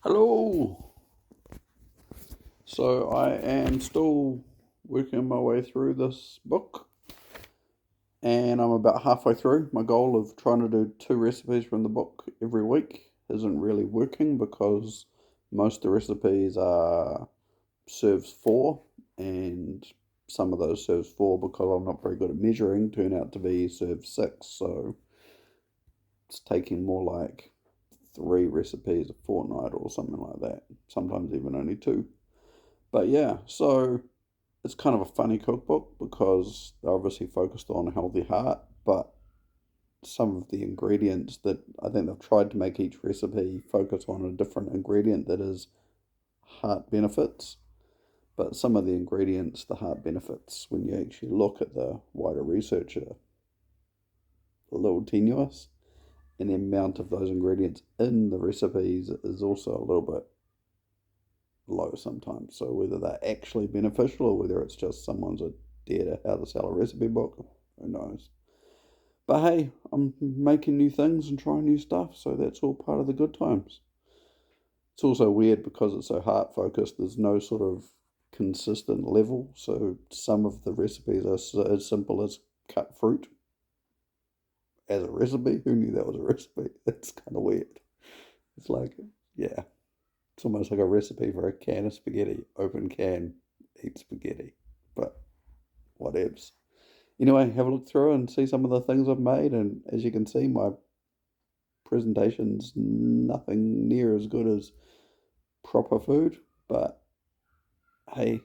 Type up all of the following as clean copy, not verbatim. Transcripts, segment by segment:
Hello. So I am still working my way through this book, and I'm about halfway through. My goal of trying to do 2 recipes from the book every week isn't really working because most of the recipes are serves four, and some of those serves four, because I'm not very good at measuring, turn out to be serve six. So it's taking more like 3 recipes a fortnight or something like that. Sometimes even only two. But yeah, so it's kind of a funny cookbook because they're obviously focused on a healthy heart, but some of the ingredients that I think they've tried to make each recipe focus on a different ingredient that is heart benefits. But some of the ingredients, the heart benefits, when you actually look at the wider research, are a little tenuous. And the amount of those ingredients in the recipes is also a little bit low sometimes. So whether they're actually beneficial or whether it's just someone's idea to how to sell a recipe book, who knows? But hey, I'm making new things and trying new stuff, so that's all part of the good times. It's also weird because it's so heart focused. There's no sort of consistent level. So some of the recipes are as simple as cut fruit as a recipe. Who knew that was a recipe? It's kind of weird. It's like, yeah, it's almost like a recipe for a can of spaghetti. Open can, eat spaghetti. But whatevs. Anyway, have a look through and see some of the things I've made. And as you can see, my presentation's nothing near as good as proper food. But hey,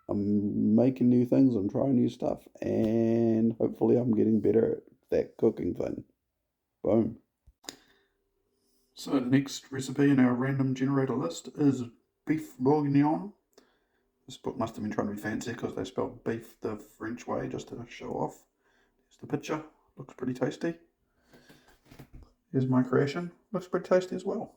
I'm making new things, I'm trying new stuff, and hopefully I'm getting better at that cooking thing. Boom. So the next recipe in our random generator list is beef bourguignon. This book must have been trying to be fancy because they spelled beef the French way just to show off. Here's the picture. Looks pretty tasty. Here's my creation. Looks pretty tasty as well.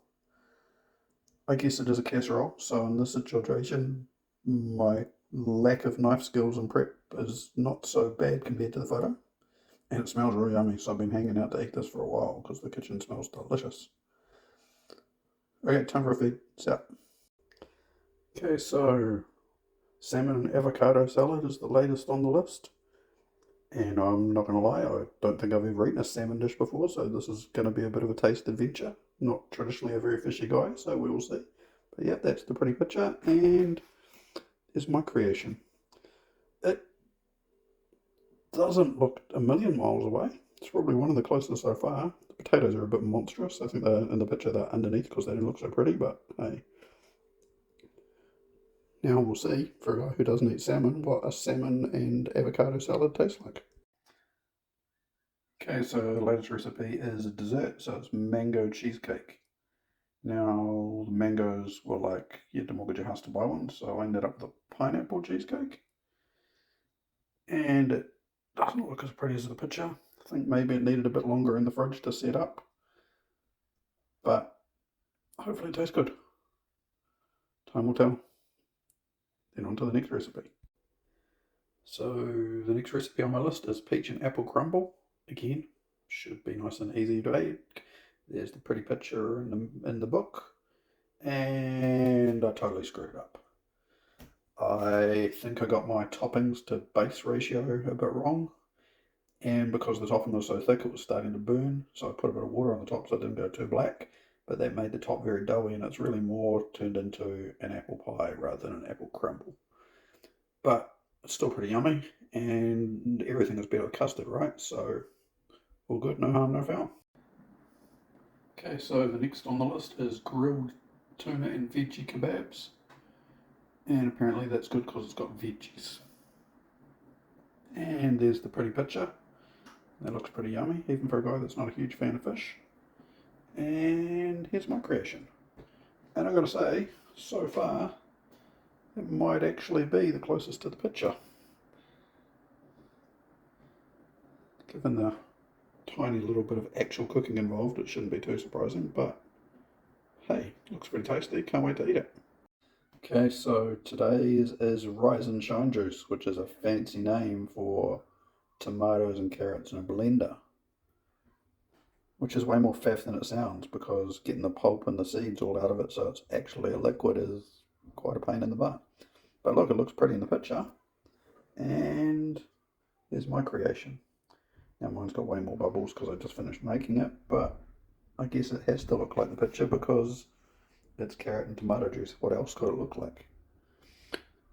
I guess it is a casserole, so in this situation, my lack of knife skills and prep is not so bad compared to the photo. And it smells really yummy, so I've been hanging out to eat this for a while because the kitchen smells delicious. Okay, time for a feed. It's out. Okay, so salmon and avocado salad is the latest on the list. And I'm not going to lie, I don't think I've ever eaten a salmon dish before, so this is going to be a bit of a taste adventure. Not traditionally a very fishy guy, so we will see. But yeah, that's the pretty picture, and is my creation. It doesn't look a million miles away. It's probably one of the closest so far. The potatoes are a bit monstrous. I think they're in the picture they're underneath because they don't look so pretty, but hey. Now we'll see, for a guy who doesn't eat salmon, what a salmon and avocado salad tastes like. Okay, so the latest recipe is a dessert, so it's mango cheesecake. Now, the mangoes were like, you had to mortgage your house to buy one, so I ended up with a pineapple cheesecake. And it doesn't look as pretty as the picture. I think maybe it needed a bit longer in the fridge to set up, but hopefully it tastes good. Time will tell. Then on to the next recipe. So the next recipe on my list is peach and apple crumble. Again, should be nice and easy to eat. There's the pretty picture in the book, and I totally screwed up. I think I got my toppings to base ratio a bit wrong, and because the topping was so thick, it was starting to burn. So I put a bit of water on the top so it didn't go too black, but that made the top very doughy, and it's really more turned into an apple pie rather than an apple crumble. But it's still pretty yummy, and everything is better with custard, right? So all good, no harm, no foul. Okay, so the next on the list is grilled tuna and veggie kebabs. And apparently that's good because it's got veggies. And there's the pretty picture. That looks pretty yummy, even for a guy that's not a huge fan of fish. And here's my creation. And I've got to say, so far, it might actually be the closest to the picture. Given the tiny little bit of actual cooking involved, it shouldn't be too surprising, but hey, looks pretty tasty, can't wait to eat it. Okay, so today's is Rise and Shine Juice, which is a fancy name for tomatoes and carrots in a blender. which is way more faff than it sounds because getting the pulp and the seeds all out of it so it's actually a liquid is quite a pain in the butt. But look, it looks pretty in the picture. And there's my creation. Now mine's got way more bubbles because I just finished making it, but I guess it has to look like the picture because it's carrot and tomato juice. What else could it look like?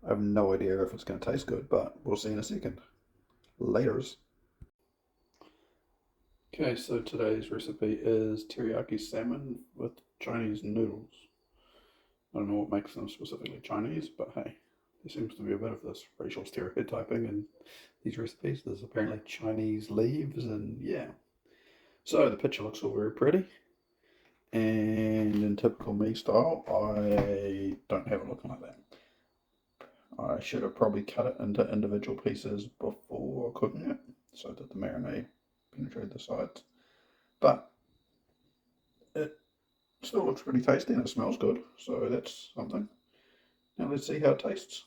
I have no idea if it's going to taste good, but we'll see in a second. Laters. Okay, so today's recipe is teriyaki salmon with Chinese noodles. I don't know what makes them specifically Chinese, but hey, there seems to be a bit of this racial stereotyping in these recipes. There's apparently Chinese leaves, and yeah. So the picture looks all very pretty. And in typical me style, I don't have it looking like that. I should have probably cut it into individual pieces before cooking it so that the marinade penetrated the sides. But it still looks pretty tasty and it smells good, so that's something. Now let's see how it tastes.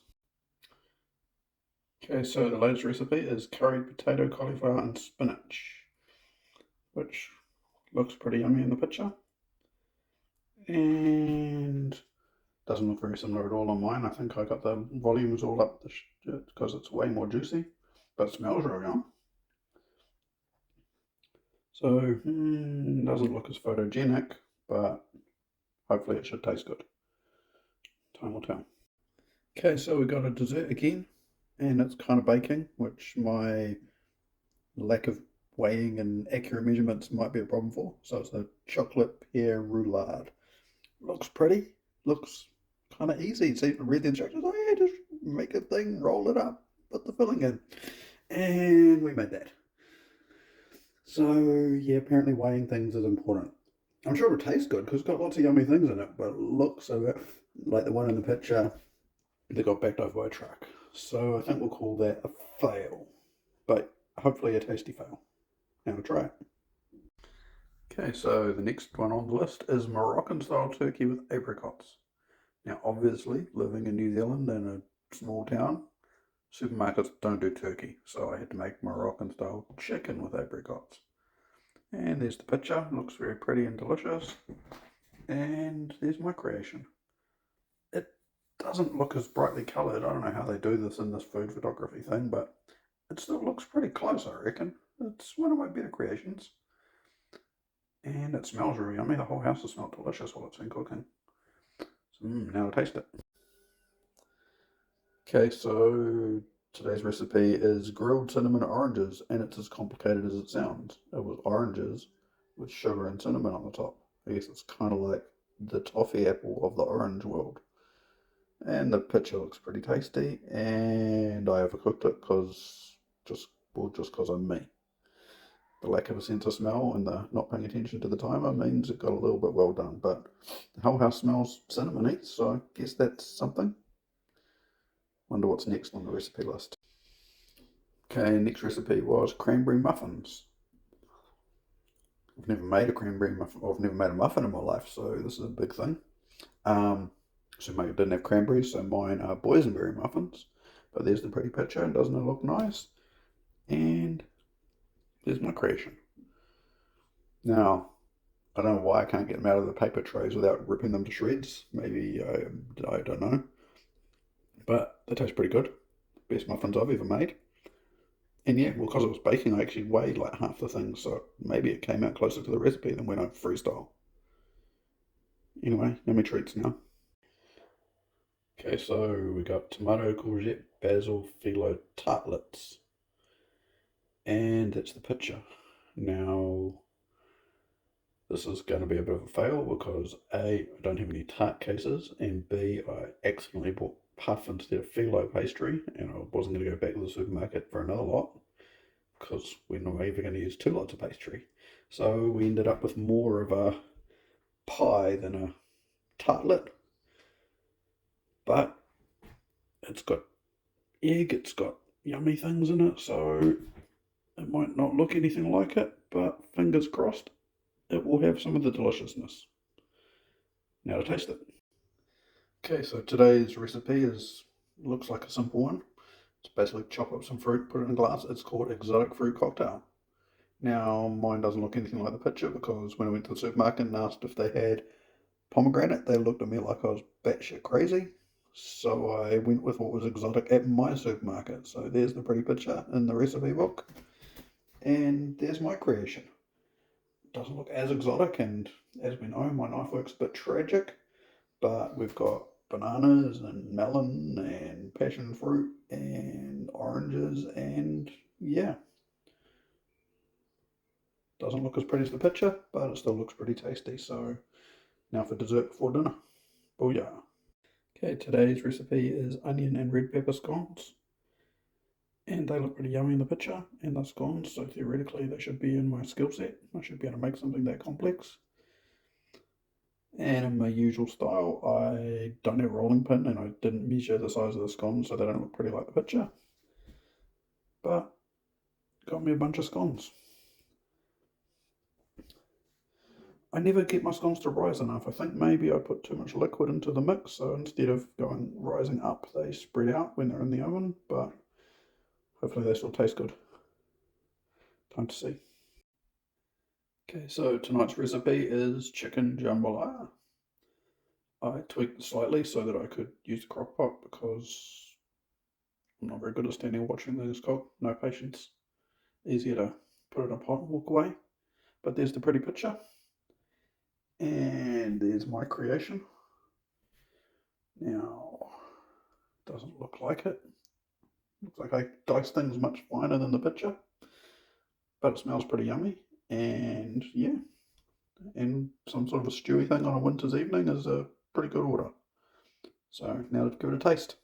Okay, so the latest recipe is curried potato, cauliflower and spinach, which looks pretty yummy in the picture. And doesn't look very similar at all on mine. I think I got the volumes all up because it's way more juicy, but it smells real yum. So, doesn't look as photogenic, but hopefully it should taste good. Time will tell. Okay, so we got a dessert again, and it's kind of baking, which my lack of weighing and accurate measurements might be a problem for. So it's a chocolate pear roulade. Looks pretty, looks kind of easy. So you can read the instructions. Oh yeah, just make a thing, roll it up, put the filling in. And we made that. So yeah, apparently weighing things is important. I'm sure it'll taste good because it's got lots of yummy things in it, but it looks a bit like the one in the picture that got backed over by a truck. So I think we'll call that a fail, but hopefully a tasty fail. Now to try it. Okay, so the next one on the list is Moroccan style turkey with apricots. Now, obviously, living in New Zealand in a small town, supermarkets don't do turkey, so I had to make Moroccan style chicken with apricots. And there's the picture, looks very pretty and delicious. And there's my creation. It doesn't look as brightly coloured. I don't know how they do this in this food photography thing, but it still looks pretty close, I reckon. It's one of my better creations. And it smells really yummy. The whole house has smelled delicious while it's been cooking. So, now to taste it. Okay, so today's recipe is grilled cinnamon oranges, and it's as complicated as it sounds. It was oranges with sugar and cinnamon on the top. I guess it's kind of like the toffee apple of the orange world. And the picture looks pretty tasty, and I overcooked it because just because I'm me. The lack of a sense of smell and the not paying attention to the timer means it got a little bit well done, but the whole house smells cinnamony, so I guess that's something. Wonder what's next on the recipe list. Okay, next recipe was cranberry muffins. I've never made a cranberry muffin, or I've never made a muffin in my life, so this is a big thing. So I didn't have cranberries, so mine are boysenberry muffins. But there's the pretty picture, and doesn't it look nice? And there's my creation. Now, I don't know why I can't get them out of the paper trays without ripping them to shreds. Maybe I don't know. But they taste pretty good. Best muffins I've ever made. And yeah, well, because it was baking, I actually weighed like half the thing, so maybe it came out closer to the recipe than when I freestyle. Anyway, yummy treats now. Okay, so we got tomato, courgette, basil, phyllo tartlets. And that's the picture. Now, this is going to be a bit of a fail because A, I don't have any tart cases, and B, I accidentally bought puff instead of phyllo pastry, and I wasn't going to go back to the supermarket for another lot because we're not even going to use 2 lots of pastry. So we ended up with more of a pie than a tartlet, but it's got egg, it's got yummy things in it, so it might not look anything like it, but fingers crossed it will have some of the deliciousness. Now to taste it. Okay, so today's recipe looks like a simple one. It's basically chop up some fruit, put it in a glass. It's called exotic fruit cocktail. Now, mine doesn't look anything like the picture because when I went to the supermarket and asked if they had pomegranate, they looked at me like I was batshit crazy. So I went with what was exotic at my supermarket. So there's the pretty picture in the recipe book, and there's my creation. Doesn't look as exotic, and as we know, my knife work's a bit tragic, but we've got bananas and melon and passion fruit and oranges, and yeah, doesn't look as pretty as the picture, but it still looks pretty tasty. So now for dessert before dinner. Booyah. Okay, today's recipe is onion and red pepper scones. And they look pretty yummy in the picture, and they're scones, so theoretically they should be in my skill set. I should be able to make something that complex. And in my usual style, I don't have a rolling pin and I didn't measure the size of the scones so they don't look pretty like the picture. But got me a bunch of scones. I never get my scones to rise enough. I think maybe I put too much liquid into the mix, so instead of going rising up, they spread out when they're in the oven, but hopefully they still taste good. Time to see. Okay, so tonight's recipe is chicken jambalaya. I tweaked it slightly so that I could use the crock pot because I'm not very good at standing watching these cook. No patience. Easier to put it in a pot and walk away. But there's the pretty picture. And there's my creation. Now, doesn't look like it. Looks like I diced things much finer than the picture. But it smells pretty yummy. And yeah, and some sort of a stewy thing on a winter's evening is a pretty good order. So now let's give it a taste.